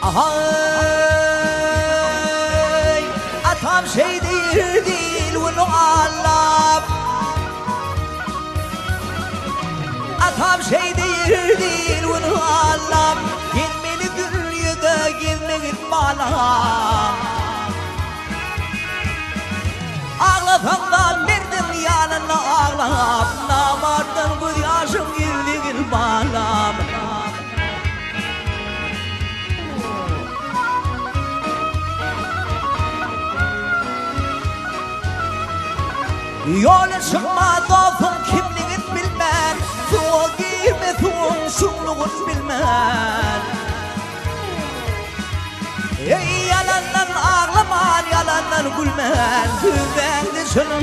Ahay atam şey değil bunu Allah. Atam şey değil bunu Allah. Gelmeli dünyada gelmeli malam. Ağlatandan verdim yanına ağlam. Namardan bu yaşım geldi malam. Yola çıkma dostum kimliğin bilmem. Tuğ giyme tuğun şunluğun bilmem. Ey yalandan ağlaman yalandan gülmen. Tüzden dışının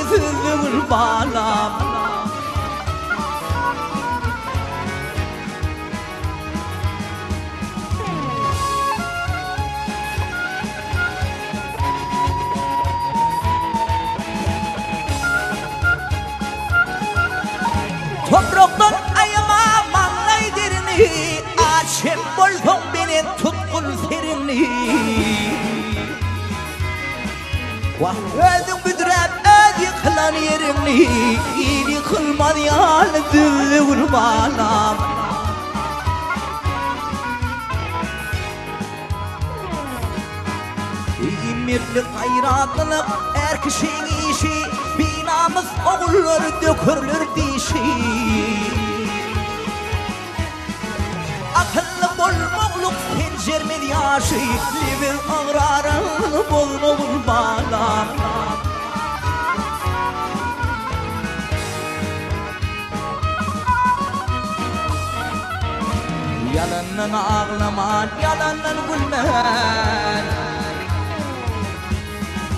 tüzlüğün bağlam. Topraktan ayama mallay derini. Açım buldum beni tutkul serini. Vah öldüm büdürem ödü kılan yerini. İyi kılmadı yani düllü vurmalam. İmirlik hayratlılık er kişinin işi. Binamız oğullar dökürler dişi. Akıllı bolmoğluk pencermeli yaşı. Livin ağrarın bolmoğul bağlam. Yalandan ağlaman, yalandan gülmen.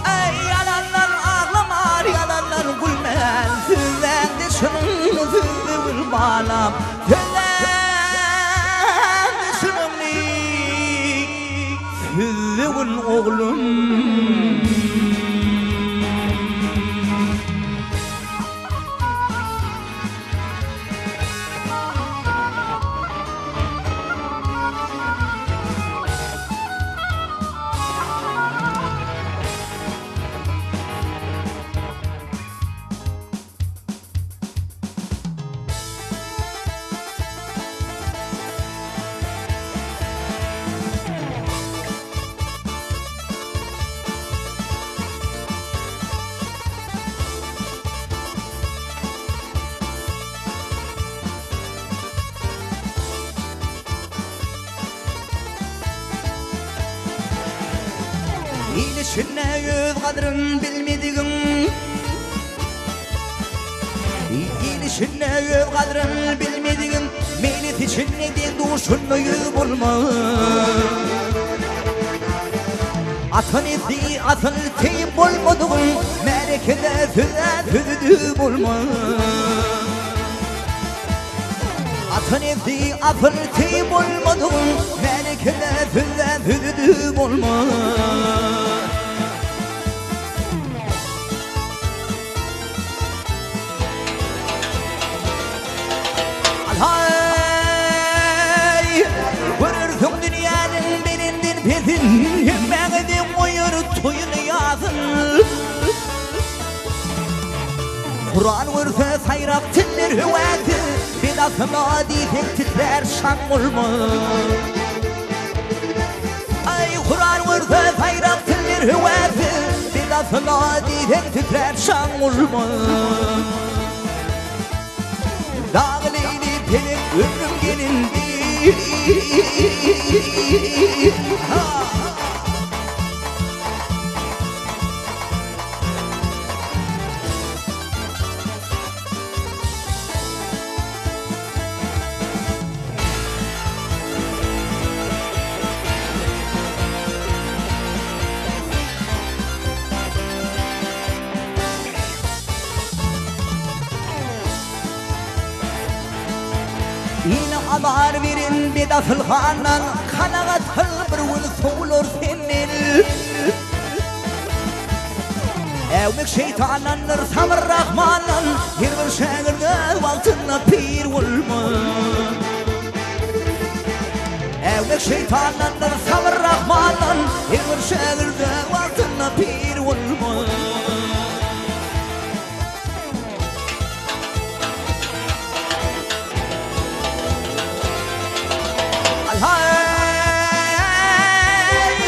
Ey yalandan ağlaman, yalandan gülmen. Sizden de şunun sizde bağlam. Hüzzün oğlum. İlişine yüz kadrın bilmediğin. İlişine yüz kadrın bilmediğin. Millet için ne de duşunu yüz bulma. Atın izi atın teyip bulmadığın. Merekede tüzü bulma. Atın izi atın teyip bulmadığın. Merekede tüzü bulma. Hay vururdum dünyanın birinden petin. Mağdim uyur tuyunu yazın. Kur'an vursa sayrak tiller hüveti. Bidasına diyecek titrer şan olma. Ay Kur'an vursa sayrak tiller hüveti. Bidasına diyecek titrer şan olma. Dağlıydı benim ömrüm gelindi. Yine alar verin bir dasılhanan. Kanağa tıl bir vın soğulur senin. Evmek şeytananır samır rahmanan. Bir şehirde altına pir olma. Evnek şeytanlardan sabır Rahman'dan Yılır şehirde altına pir olmaz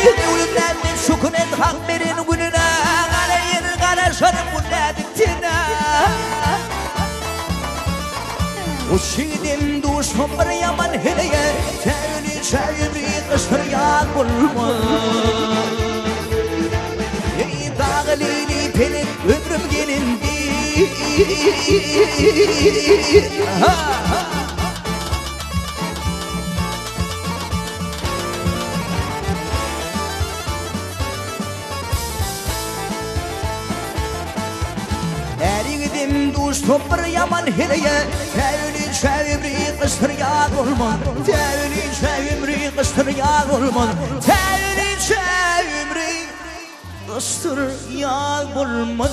Devletten bir şükret hak verin gününe Galeyin galeşanın günlediktina Uşidim duşum bir yaman hileye Sevini çevri kışır yağ bulma Ey dağılini pelin ömrüm gelindi Eridim duşum bir yaman hileye Sevini çevri kışır yağ bulma Sevini çevri kışır yağ bulma Sevini çevri kışır yağ bulma